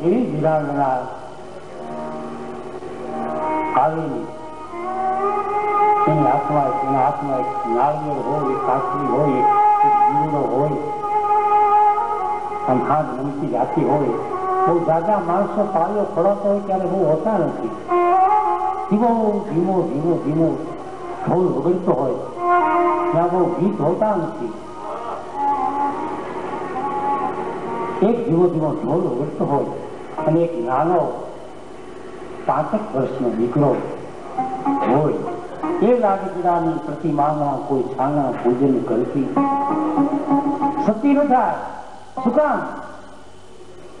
એવી વિરાંગના આવેલી એની હાથમાં એના હાથમાં એક નાળિયેર હોય, એક કાકડી હોય, એક જીવડો હોય, અને ખાંડ નમકી જાતી હોય. બહુ જાજા માણસો પાળીઓ ખોરાતો હોય ત્યારે બહુ હોતા નથી. ધીમો ધીમો ધીમો ધીમો ઢોલ વગડતો હોય ત્યાં બહુ ગીત હોતા નથી. એક ધીમો ધીમો ઢોલ વગડતો હોય અને એક નાનો 5 વર્ષનો દીકરો હોય. એ લાડકડાની પ્રતિમામાં કોઈ છાણા પૂજન કરતી સતી ન થાય. શું કામ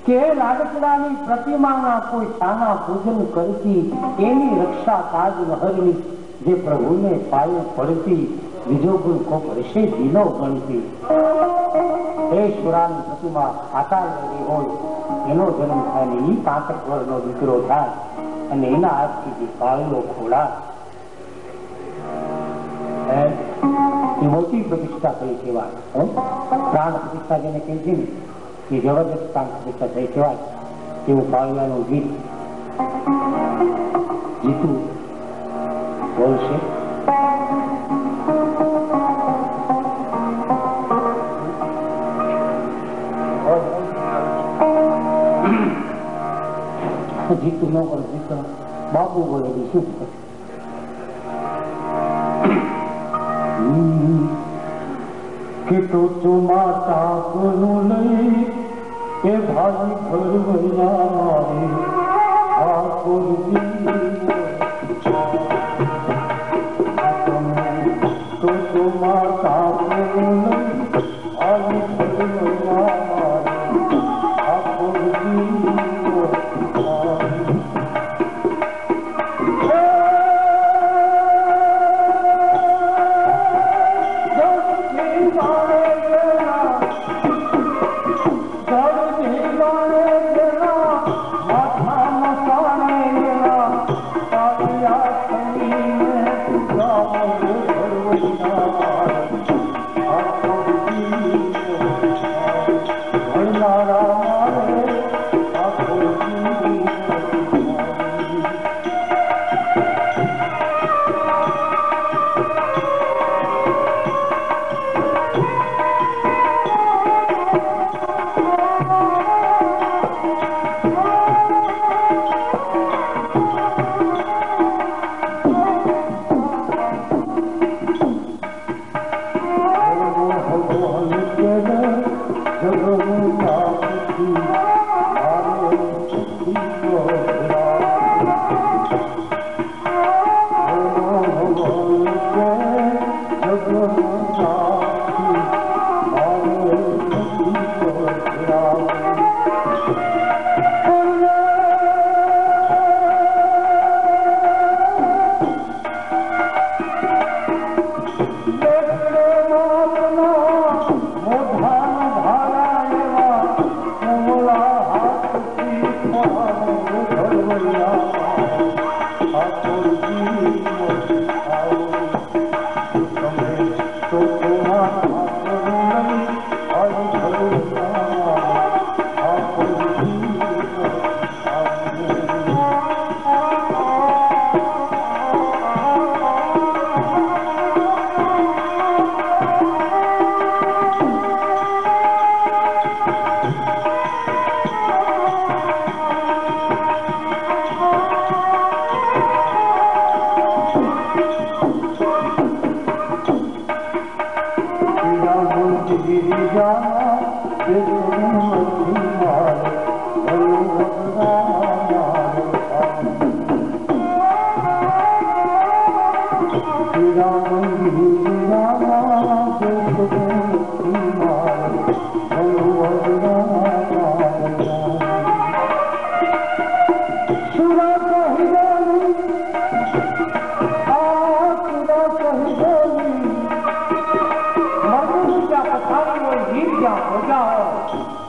કે લાડકડાની પ્રતિમાના કોઈ છાના પૂજન કરતી એની રક્ષા તાજ લહરની જે પ્રભુને પાયો પડતી બીજો ગુણ કોક હશે દિનો ગણતી. એ સુરાની પ્રતિમા આકાર લેવી હોય એનો જન્મ થાય ને એ 5 વર્ષનો દીકરો થાય અને એના હાથથી જે પાળીઓ ખોડા એ મોટી પ્રતિષ્ઠા થઈ કહેવાય. પ્રાણ પ્રતિષ્ઠા જેને કહે છે ને એ જબરદસ્ત પ્રાણ પ્રતિષ્ઠા થઈ કહેવાય. એવું પાળિયાનું ગીત જીતુ બોલશે. જીતુ ન કરે જીતુ બાપુ બોલે શું કે તો માતા ગુનું નહીં એ ભાઈ ભરવૈયા તો માતા ગુનું નહીં ભાઈ ભરવૈયા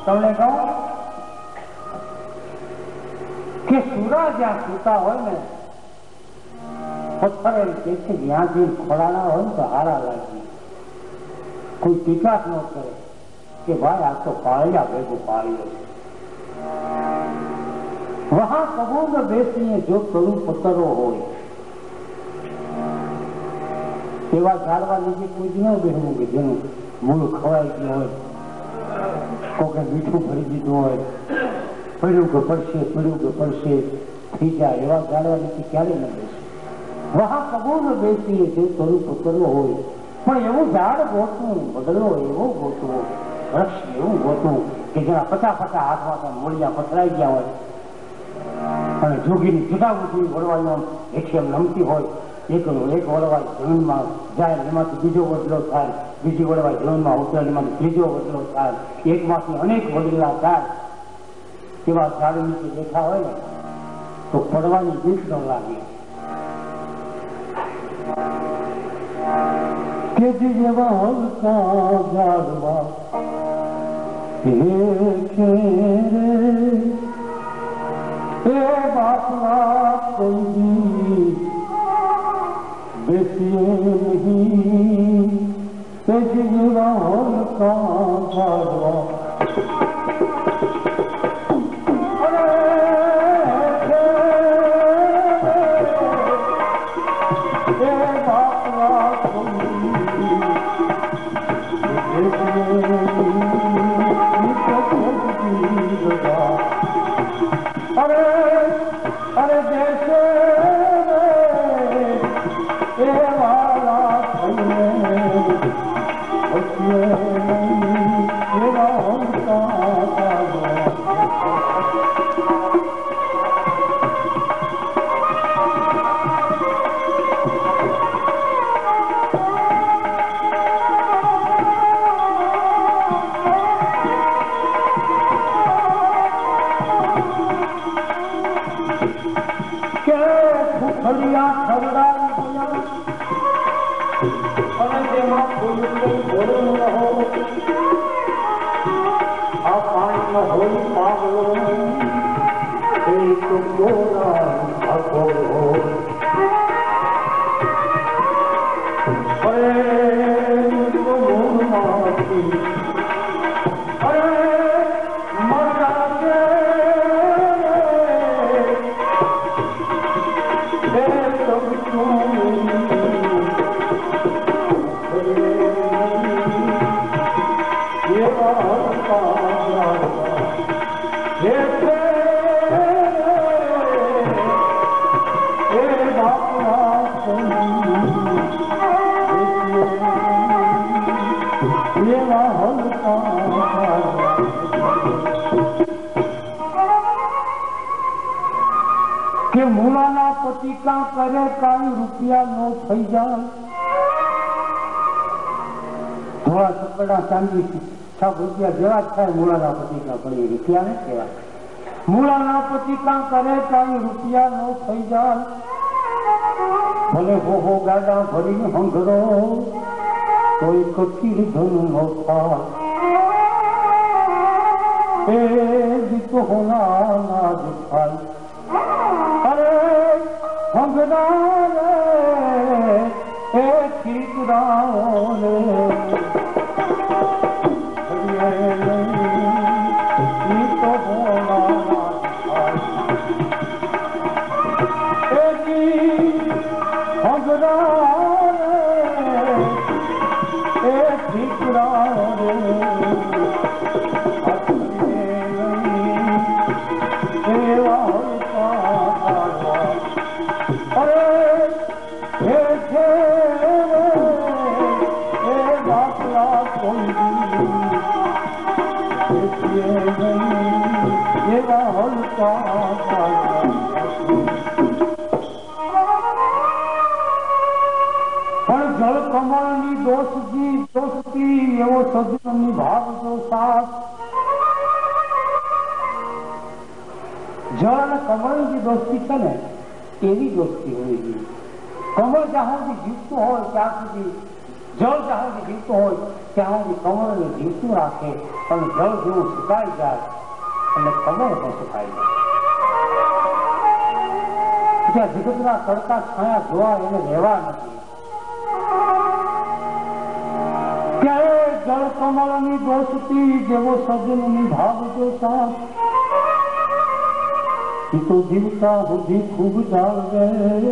તમને કહું કે સુરા જ્યાં સૂતા હોય ને પથ્થર એમ કે છે જ્યાં જે ખોડાના હોય ને તો હારા લાગે. કોઈ ટીકા ન કરે કે ભાઈ આ તો પાળિયા ભેગું પાળ્યો છે. वहां कबूल બેસીએ જો કરું પતરો હોય એવા ઝાડવા નીચે કોઈ જ ન બેસવું કે જેનું મૂળ ખવાઈ ગયું હોય, કોકે મીઠું ભરી દીધું હોય, પડ્યું કે પડશે થઈ જાય એવા ઝાડવા નીચે ક્યારે ન બેસે. વહાં કબૂલ બેસીએ જો કરું પતરો હોય, પણ એવું ઝાડ ગોતવું, બગડો એવો ગોતવો, વૃક્ષ એવું ગોતવું કે જેના ફટાફટા હાથમાં મૂળિયા પથરાઈ ગયા હોય અને જોગીની જુદા બુદ્ધિ વળવાઈઓ એક એમ નમતી હોય, એક વળવાઈ જમીનમાં જાય એમાંથી બીજો બદલો થાય, બીજી વળવાઈ જમીનમાં ઉતરે એમાંથી ત્રીજો બદલો થાય, એકમાંથી અનેક બદલા થાય. એવા ઝાડ નીચે બેઠા હોય ને તો પડવાની બીક ન લાગે. કે જેવા હલકા ઝાડવા એ બાપના કોઈ બેસીએ નહીં, કે જેવા હલકા ઝાડવા કે મૂળાના પતિકા કરે કાંઈ રૂપિયા નો થઈ જાય. થોડા ચપડા ચાંદી 6 રૂપિયા જેવા જ થાય મૂળાના પતિકા, પણ એ રૂપિયા ને કહેવાય. મૂળાના પતિકા કરે કાંઈ રૂપિયા નો થઈ જાય. ભલે હો ગાડા ભરીને હંગરો કોઈ કચીર ધન નો થાય. એ દીતો હોના ના થાય. એ ઠીકરાઓ પણ જળ કમળની દોસ્તી એવો સજ્જનની ભાવ જો સાથ. જળ અને કમળની જે દોસ્તી છે ને એવી દોસ્તી હોવી જોઈએ. કમળ જ્યાં સુધી જીવતું હોય ત્યાં સુધી, જળ જ્યાં સુધી જીવતું હોય ત્યાં સુધી કમળને જીવતું રાખે, અને જળ જેવું સુકાઈ જાય અને કમળ પણ સુકાઈ જાય. જ્યાં જગતના તડકા છાયા જોવા એને રહેવા નથી, ત્યાં જળ કમળની દોસ્તી જેવો સજ્જનની ભાવ જો સાથ. तो जीवता बुद्धि खूब जाल गए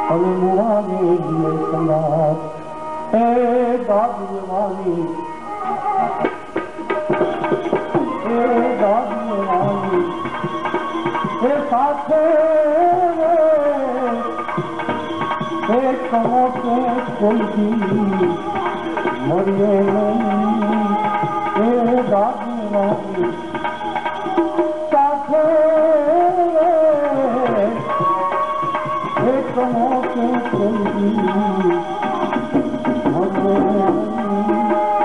અને મુવાને દિયે સંગાત એ દાદીવાની એ સાથે એ કમો કે કોઈ મળીએ નહીં એ દાદીવાની સાથે कमो के कोई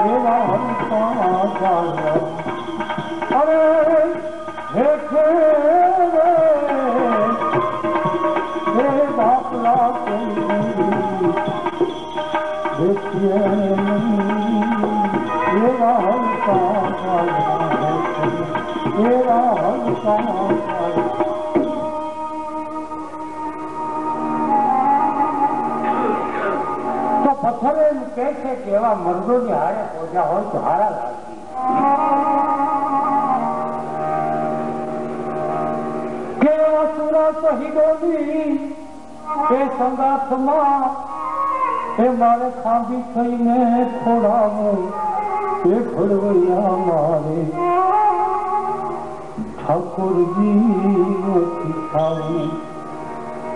मेरा हल्का अरे देखे बापला देखिए मेरा हल्का मेरा हल्का पत्थर कैसे केवा मर्दों की हारे पहुंचा हो तो हारा लागती केवा सुरा शहीदोनी के संगात मां ए मारे खांबी थई ने खोड़ावे ए घड़वैया मारे ठाकुर जी खावे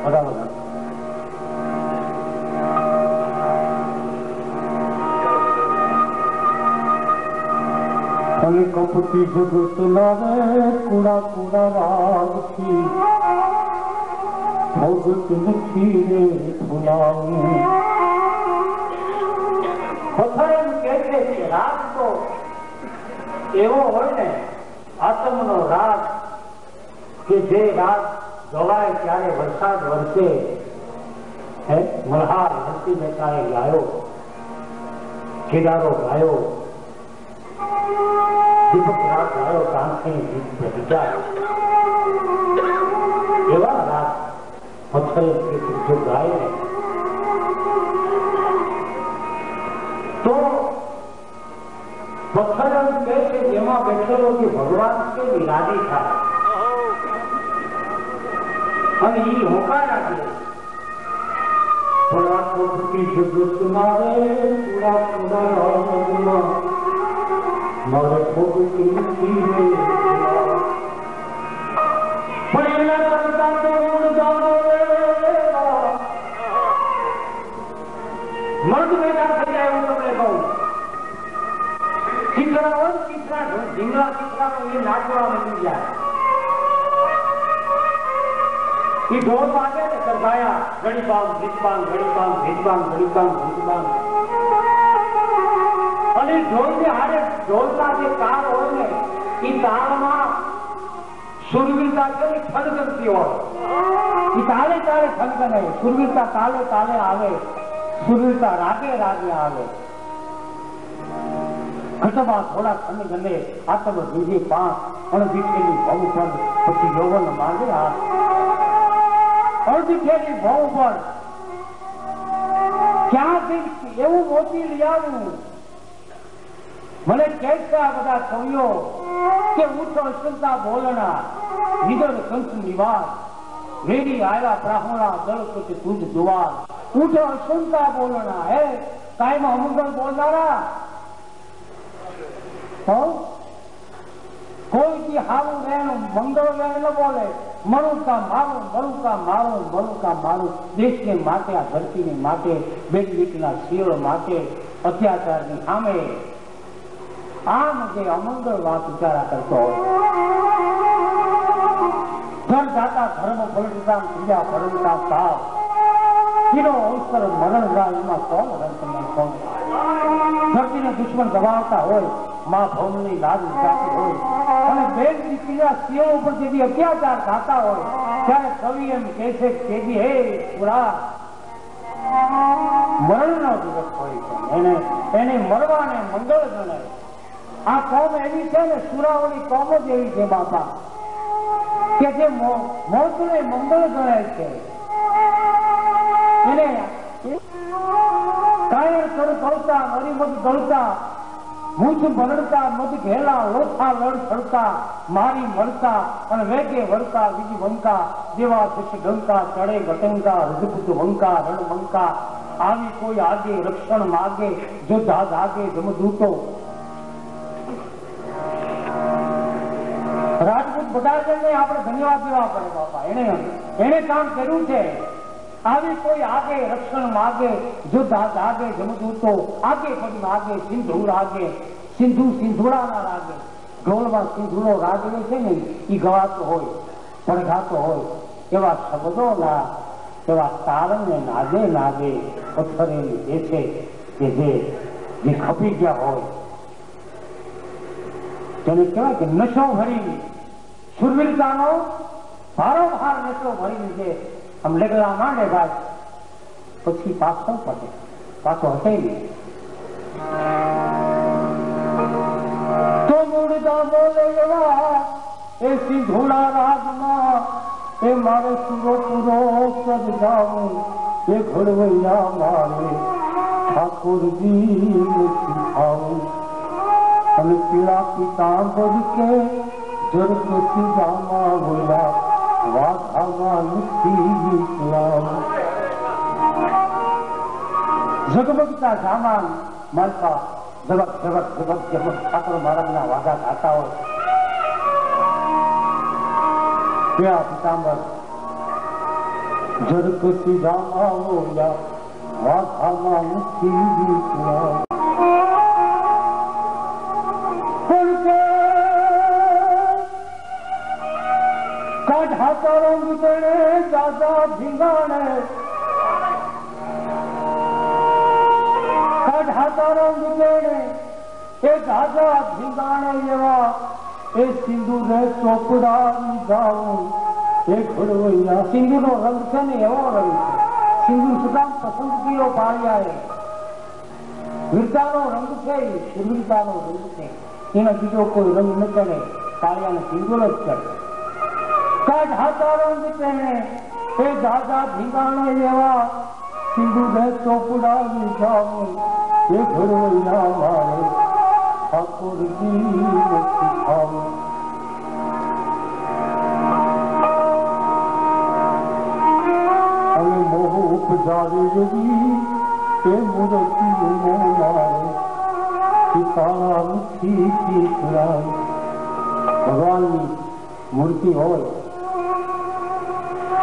बराबर कपटी जगत लावे कूड़ा कूड़ा राग की भगत खीरे फुलावे पत्थर कहते कि राग तो एवो होय ने आत्मनो राग के जे राग गवाए त्यारे वरसाद वरसे है मल्हार हस्ती बेचारे गायो केदारो गायो दीपक रात गायो कांखे बीजा एवा रात पत्थर के जो गाए तो पत्थर कैसे जेमा बैठेलो कि भगवान के विराजी था અને ઈ હોકારા છે થોડા કોટી જગત મારે પૂરા પૂરા રામમાં મારે કોટી કીરે પૈલા કરતા તો ઉડદાનો મર્દ બેટા થઈ જાય હું તમને કહું કિતરા હોય કિતરા ઢીંગલા કિતરા એ નાચવા મળી જાય ये ढोल बाजे ने करवाया घड़ी बांग भिजबांग घड़ी बांग भिजबांग घड़ी बांग भिजबांग અને ઢોલ ને હારે ઢોલના જે તાલ હોય ને એ તાલમાં સુરવીરતા કેવી ખડગતી હોય એ તાલે તાલે ખડગને સુરવીરતા તાલે તાલે આવે સુરવીરતા રાગે રાગે આવે ઘટમાં થોડા ખંડ ગને આતમ બીજી પાંચ અણદીઠેલી ભવ પર પછી યૌવન માંગે આ અર્ધખેલી ભાવ પર ક્યાંથી એવું મોતી લઈ આવું મને કહેતા બધા કવિઓ કે ઉઠો સુનતા બોલણા નિધન કંસ નિવાસ મેરી આયા બ્રાહ્મણા દળ કુછ તુજ દુવાર ઉઠો સુનતા બોલણા હે કાયમ અમંગલ બોલનારા હો कोई की हारू रहनु मंगल रहने न बोले मरु का मारू मरु का मारू मरु का मारू देश के माटे आ धरती ने माटे बेटी बेटीना शिर माटे अत्याचार ની સામે આમ જે અમંગળ વાત વિચારા કરતો ઘર જાતા ધર્મ પલટતા પૂજા પરમતા સાવ કિનો અવસર મરણ જાય એમાં કોણ રંતમાં કોણ ધરતી ને દુશ્મન દબાવતા હોય मां भौमनी लाज जाती हो बेन दीकरीना सीओ पर यदि अत्याचार थता हो त्यारे कवि एम कैसे केदी हे पूरा मरणनो दिवस होय एने मरवाने मंगल गणे आ कौम एवी छे ने सुरावली कौम ज एवी छे बापा के जे मौतने मंगल गणे छे एने कायर कर गळता मरी मत गळता મૂછ બરડતા મધ ઘેલા ઓછા લડ છડતા મારી મળતા અને વેગે વળતા બીજી વંકા જેવા શિષ્ય ગંકા ચડે ગટંકા રજપૂત વંકા રણબંકા આવી કોઈ આગે રક્ષણ માગે જોધા જાગે જમદૂતો રાજપૂત બધાને આપણે ધન્યવાદ દેવા પડે બાપા. એને કામ કર્યું છે. આવી કોઈ આગે રક્ષણ માગે જોધા જાગે જમદૂતો આગે પગ માગે સિંધુ રાગે સિંધુ સિંધુડાના રાગે. ઢોલમાં સિંધુનો રાગ છે ને એ ગવાતો હોય પડઘાતો હોય એવા શબ્દોના એવા તારણને નાગે નાગે પથ્થરે એ છે કે જે ખપી ગયા હોય તેને કહેવાય કે નશો ભરી શુરવીરતાનો ભારોભાર નશો ભરી છે. આમ લેગલા માંડે ભાઈ પછી પાછો પડે પાછો હશે નહીં. તો મૂળદા બોલે એવા એ સિંધુડા રાગમાં એ મારે સુરો પૂરો સદ જાવું એ ઘડવૈયા મારે ઠાકોરજી શીખાવું અને પીળા પિતાંબર કે જરગતી જામા બોલા વાઘામાં નથી નીકળાવ. ઝગમગતા જામાન માલપા ઝબક ઝબક ઝબક ઝબક ઠાકોર મહારાજના વાઘા ગાતા હોય. પીળા પિતાંબર જરગતી જામા બોલા વાઘામાં નથી નીકળાવ. કાઢાતા રંગ તેણે દાદા ભીંગાણે કાઢાતા રંગ તેણે એ દાદા ભીંગાણે એવા એ સિંધુ ને ચોપડા જાવું એ ઘડવૈયા. સિંધુ નો રંગ છે ને એવો રંગ છે. સિંધુ સુદામ પસંદગીઓ પાડ્યા વીરતાનો રંગ છે. વીરતાનો રંગ છે. એનો બીજો કોઈ રંગ ન કરે. કાળિયાને સિંધુ જ કરે. કાઢાતા રંગ તેને એ દાદા ભીંગાણે એવા સિંધુ ને ચોપડા જાવું એ ઘડવૈયા મારે ઠાકોરજી શીખાવું. અને મોહ ઉપજાવી જવી એ મૂર્તિઓ મારે પિતા નથી પીકરાય. ભગવાનની મૂર્તિ હોય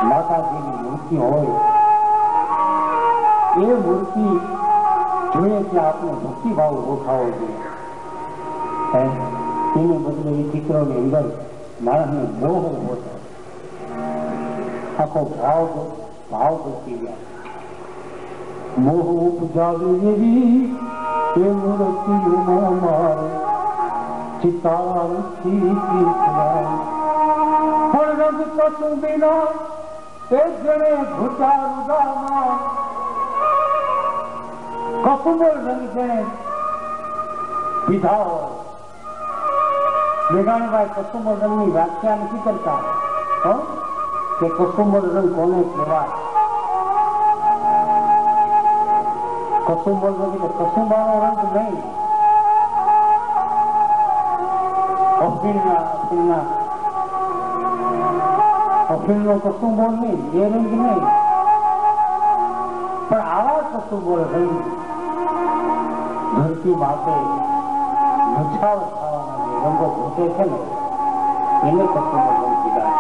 માતાજીની મૂર્તિ હોય એ મૂર્તિ જોઈએ ત્યાં આપણે ભક્તિભાવ ઓછાવો જોઈએ. એને બદલે એ ચિત્રોની અંદર માણસને મોહ ઉભો થાય. આખો ભાવ બચી ગયા. મોહ ઉપજાવી એવી એ મૂર્તિઓમાં મારે ચિતા નથી પીકરાય. પણ રંગ કસુંબીના તે જણે ઘૂંટા રુદામાં કસુંબર રંગ જેણે પીધા હોય. મેઘાણીભાઈ કસુંબર રંગની વ્યાખ્યા નથી કરતા કે કસુંબર રંગ કોને કહેવાય. કસુંબર રંગ એટલે કસુંબાનો રંગ નહીં. અફીણનો કસુંબો નહીં, એ રંગ નહીં. પણ આવા કસુંબો રંગ ધરતી માટે નછાવ થવાના જે રંગો ઘૂંટે છે ને એને કસુંબો રંગ કીધા.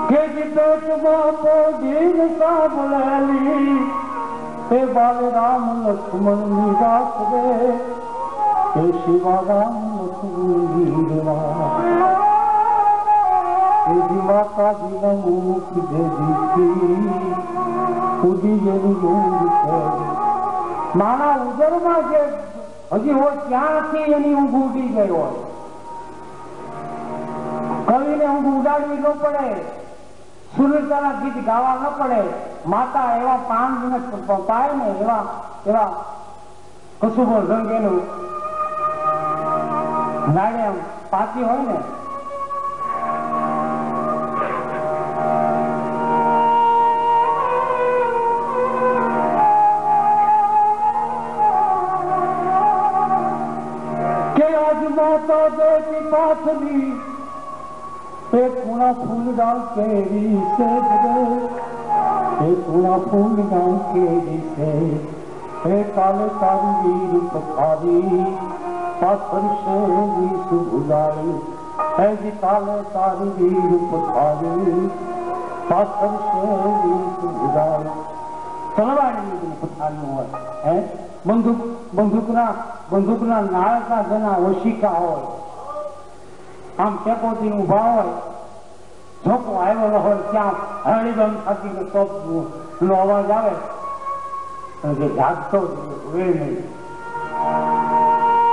કે પેટમાં પોઢીન સાંભળેલી એ બાલરામ લક્ષ્મણ ની રાત રે એ શિવારામ માતાજીના મુખ માના ઉદરમાં જે હજી હોય ત્યાંથી એની ઊંઘ ઉડી ગઈ હોય. કવિને ઊંઘ ઉડાડવી ન પડે, સુરતાના ગીત ગાવા ન પડે. માતા એવા 5 દિવસ પાય ને એવા કસુંબો રંગ એનું નાડે પાકી હોય ને माता बेटी पाथली एक पूरा फूल डाल केरी से एक पूरा फूल डाल केरी से काले तारी वीर पथारी पाथर से सुभुदाई है जी काले तारी वीर पथारी पाथर से सुभुदाई तलवारी पथारी है बंदूकना नाळका जना ओशिका होय आम टेपोथी उभा होय झोको आवेलो होय त्या हळीबम थकीने तोपनो अवाज आवे અને જાગતો હોય નહીં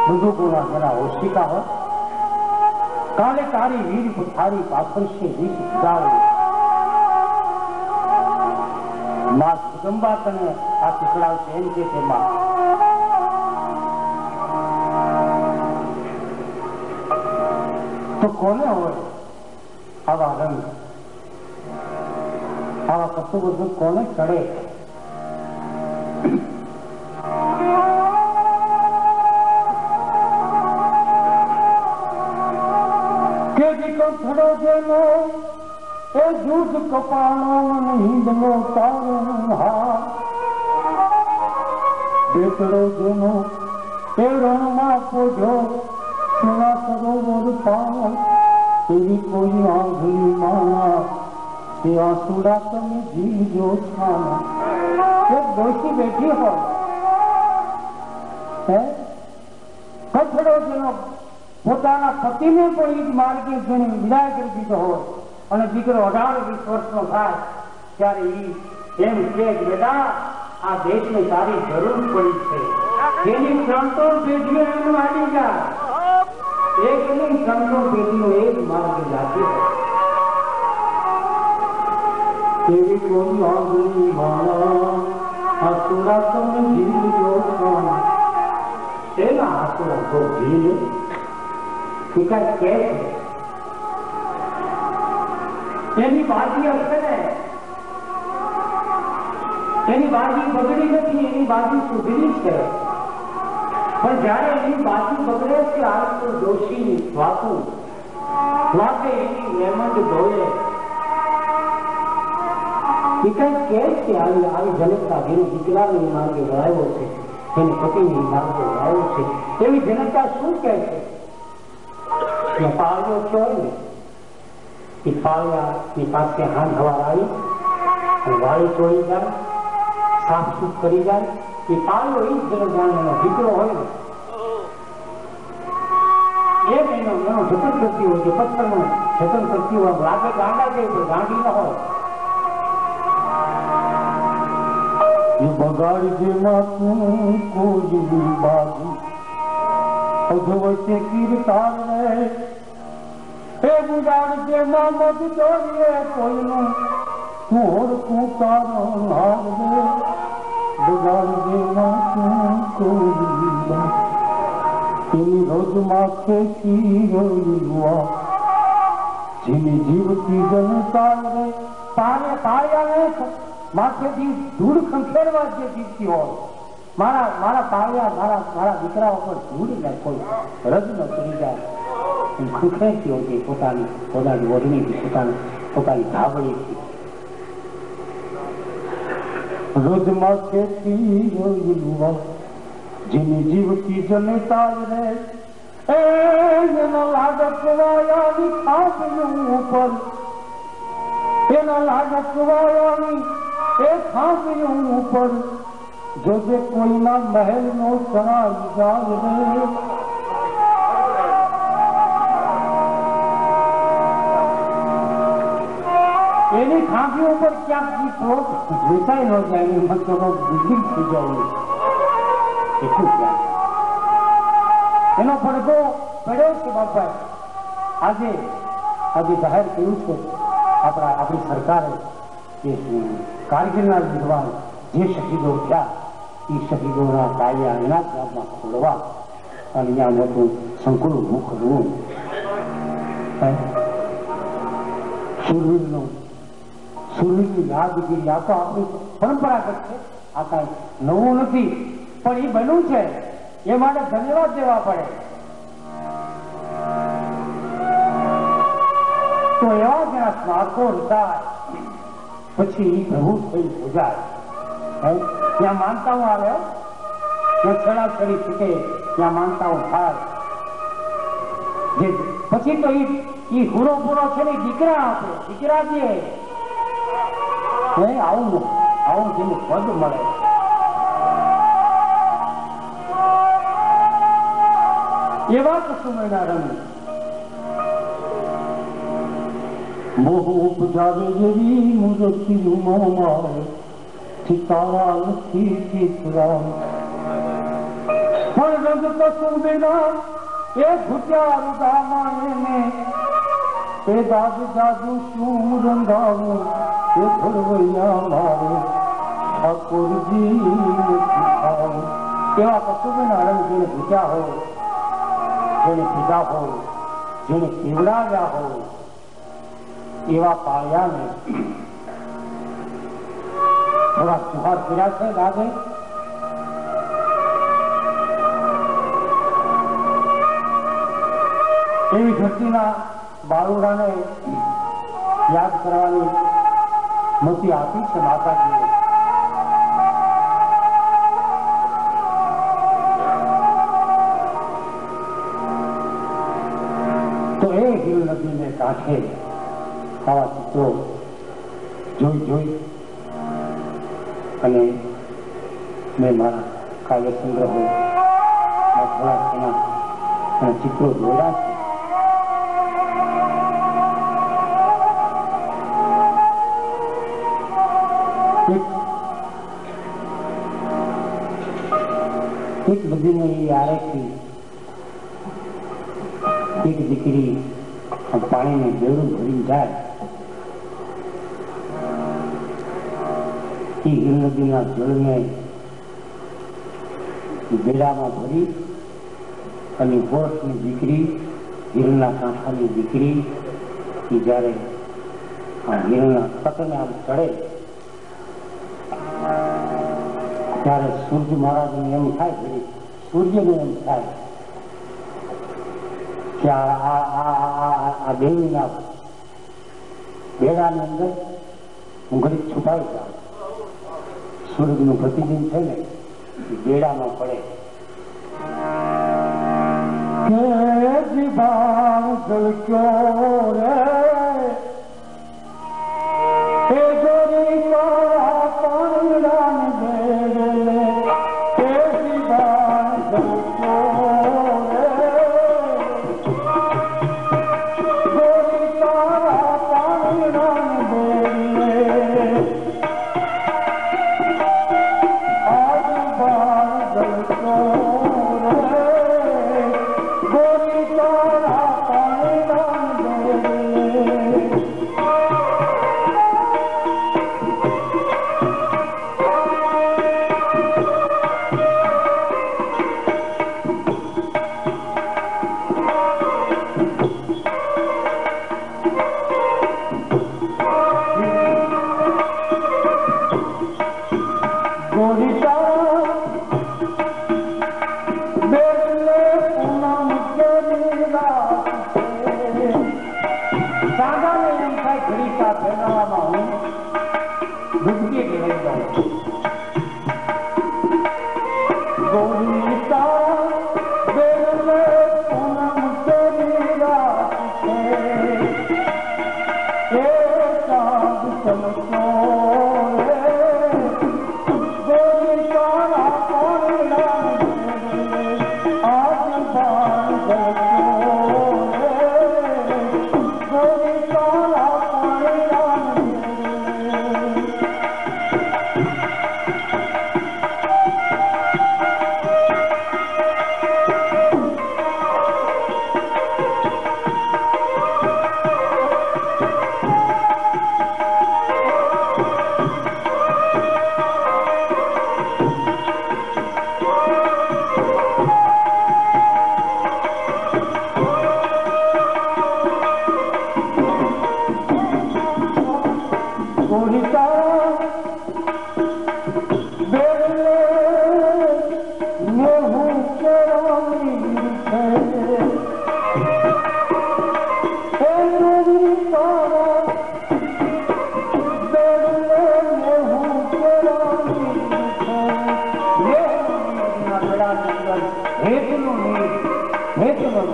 બંદૂકોના जना ओशिका होय काले तारी वीर पथारी पाथर से सुभुदाई मां जगदंबा तने आ शीतળાવશે એમ કે છે માં तो कोने होय आवा रंग आवा कशुं बधुं कोने चढ़े के जीको छड़ो जेनो ए जूठ कपाणो नींदलो तारण हार बेटड़ो जेनो ए रणमा पोजो सुना सरोवर पार तेरी कोई आंधली माना ते आंसुड़ा तमे जीजो छाना एक दोषी बैठी हो है कठड़ो जेनो પોતાના પતિને પણ ઈ માર્ગે જેને વિદાય કરી દીધો હોય અને દીકરો 18-20 વર્ષનો થાય ત્યારે ઈ એમ કે બેટા આ દેશને તારી જરૂર પડી છે જેની સંતોષ પેઢીઓ એનું આવી જાય एक नहीं संतों बेटी एक मार्ग जाती है तेरी कोई आंगली माना आसुरा तुम जीव जो खाना तेरा आसुरा को जीव टीका कैसे तेरी बाजी अक्सर है तेरी बाजी बगड़ी नहीं एनी बाजी सुधरी है पर जारे एनी बाजी बगड़े से आज तो दोषी स्वातु स्वाते एनी नेमत दोए टीका कैसे आई जनता જેને દીકરાને માર્ગે લાવ્યો છે તેને પતિને માર્ગે લાવ્યો છે એવી જનતા શું કહે છે કે પાળ્યો છો ને એ પાળ્યાની પાસે હાથ હવાર આવી અને વાળી તોડી જાય સાફ સૂફ કરી જાય એ પાળ્યો એ જ જાણે દીકરો હોય ને એ એનો જતન કરતી હોય છે પથ્થરનો જતન કરતી હોય લાગે ગાંડા જેવું ગાંડી ન હોય बगाड़ जे मातू कोई बाजी अधवचे कीर्तान रहे हे बुगाड़ जे मामद जोड़िए कोई नो तोर को कारण हार दे बगाड़ जे मातू कोई बाजी रोज माथे की हुआ जिनी जीव की जनता रे पारे पाया ने माथेથી ધૂળ ખંખેરવા જે દીકરી હોય મારા પાળિયા મારા દીકરા ઉપર ધૂળ ને કોઈ રદ ન કરી જાય ખંખેરતી હોય પોતાની ઓઢણીથી પોતાની ધાબળીથી રોજ માથેથી રોયલુવા જેની જીવતી જનતા રે એના લાગકવાયાની ખાંભ ઉપર એના લાગકવાયાની एक खांसियों ऊपर जो जे कोई ना महल नो सराय जाग रे एनी खांसियों ऊपर क्या की प्रोट रिसाई हो जाएगी मतलब बिल्डिंग थी जाएगी એટલું क्या એનો પડઘો પડ્યો છે બાપા આજે જાહેર કર્યું છે આપણી સરકારે કે कारगिलना विद्वान जे शहीदों था शहीदों काया अनाथ गाम में खोलवा मोटू संकुल उभू करवू सूरवीर यादगिरी आ तो अपनी परंपरागत है आ कई नवू नहीं पण ए बनू है ये माटे धन्यवाद देवा पड़े તો એવા જ્યાં સ્વાર્થો રચાય પછી પ્રભુ થઈ પૂજાય. ત્યાં માનતાઓ આવે, ત્યાં છેડાછેડી છૂટે, ત્યાં માનતાઓ થાય. પછી તો એ હુરો પૂરો છે ને દીકરા આપે, દીકરા દે. આવું જેને પદ મળે. એવા કુસુમના રંગ મોહ ઉપજાવે જેવી મૂર્તિ ઉમામાં ઠીકાવા નથી ચિત્રા. પણ રંગ કુસુમના એ ઘૂટ્યા રૂદામાં એને એ દાદુ દાદુ શું રંગાવું એ ઘડવૈયા મારે ઠાકોરજી શીખાવું. એવા કુસુમના રંગ જેને ભૂજ્યા હોય, જેને પીધા હોય, જેને પીવડાવ્યા હોય, એવા પાળ્યાને થોડા સુહાર કર્યા છે દાદે. એવી ધરતીના બાળુડાને યાદ કરવાની મતિ આપી છે માતાજીએ. તો એ હિલ નદીને કાંઠે આવા ચિત્રો જોઈ અને મેં મારા કાવ્ય સંગ્રહો થોડા એના ચિત્રો જોયા છે. એક બધીને એ આરેથી એક દીકરી પાણીને બેડું ભરીને જાય. એ હિલ નદીના જળને બેડામાં ભરી અને વર્ષની દીકરી, હિલના કાંઠાની દીકરી, એ જ્યારે આ હિલના તટને આમ ચડે ત્યારે સૂર્ય મહારાજને એમ થાય, સૂર્યને એમ થાય કે આ દેવીના બેડાની અંદર હું ઘડીક છુપાઈ જાઉં. સૂર્યનું પ્રતિબિંબ છે ને બેડામાં પડે.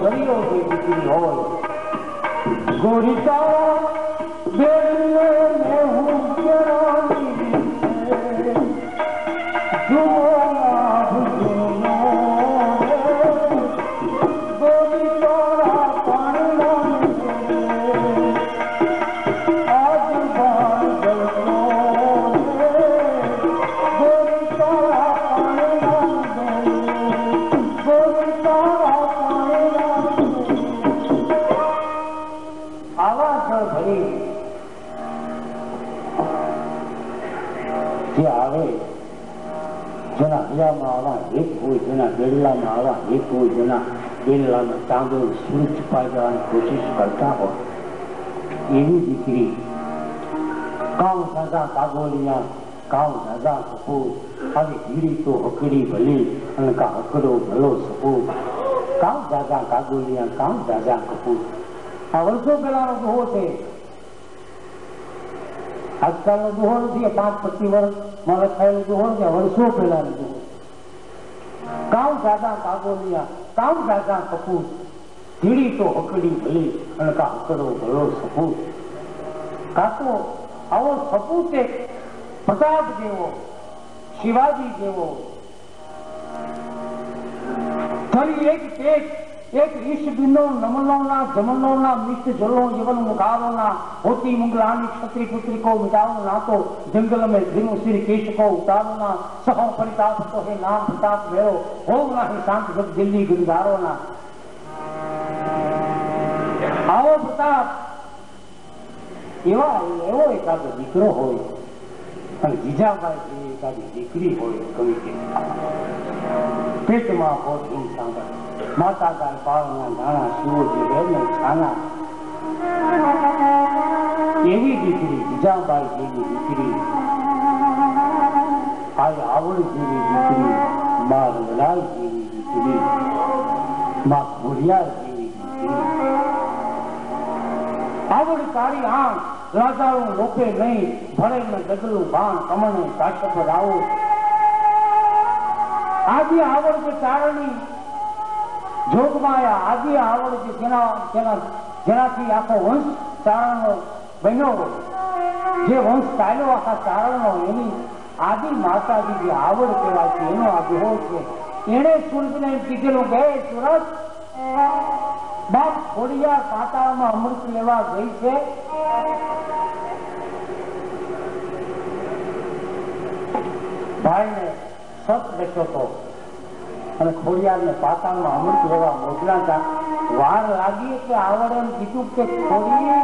દરિયો જે દીકરી હોય ગોરિતા બેલને હું કેળાવી જુમોના ભુજનો ગોરિતા જે આવે જેના હૈયામાં આવા એક હોય, જેના બેડલામાં આવા એક હોય, જેના બેડલામાં ચાંદો સૂરજ છુપાઈ જવાની કોશિશ કરતા હોય એવી દીકરી કામ સાજા કાગોલિયા કામ સાજા સપૂત આવી ભીડી તો હકડી ભલી અને કા હકડો ભલો સપૂત કામ સાજા કાગોલિયા કામ સાજા કપૂત. આ વર્ષો પહેલાનો દોહો છે. આજકાલનો દોહો નથી. 5-25 વર્ષ મારા થયેલો દોહો છે. વર્ષો પહેલાનો દોહો. કામ સાદા કાગોલિયા કામ સાદા કપૂત ધીડી તો હકડી ભલી અને કા હકડો ભલો સપૂત. કાકો આવો સપૂત એક પ્રતાપ જેવો, શિવાજી જેવો, ફરી એક ઈશ બિનો નમનોના જમનોના મિષ્ટ જલો જીવન મુખારોના હોતી મુગલાની क्षत्रि पुत्री को मिटाओ ना तो जंगल में धीमु सिर केश को उतारो ना सहो परिताप तो है नाम प्रताप वेरो हो ना ही शांत जब दिल्ली गुंजारो ना. आओ प्रताप એવો એકાદો દીકરો હોય અને જીજાબાઈ જેવી એકાદી દીકરી હોય. કવિ કે પેટમાં પોઠી સાંભળ માતા ગાય પાળના દાણા શિવજી બેને છાના. એવી દીકરી જીજાબાઈ જેવી દીકરી, આવડ જેવી દીકરી, મા રંગલાલ જેવી દીકરી, મા ઘોડિયાર જેવી દીકરી, આવડ તારી આંખ રાજાળું લોપે નહીં ભળે ને ડગલું બાણ કમણે કાશપ રાવો. આદિ આવડ જે ચારણી જોગમાયા, આદિ આવડ જે જેનાથી આખો વંશ ચારણનો બન્યો, જે વંશ ચાલ્યો આખા ચારણનો, એની આદિ માતાજી જે આવડ કહેવાય છે એનો આ દોહો છે. એને સુરજને કીધેલું કે સુરજ બાપ ઘોડિયાર પાતાળમાં અમૃત લેવા ગઈ છે. ભાઈને સત બેઠો હતો અને ખોડિયારને પાતાળમાં અમૃત લેવા મોકલા હતા. વાર લાગી એટલે આવડે એમ કીધું કે ખોડી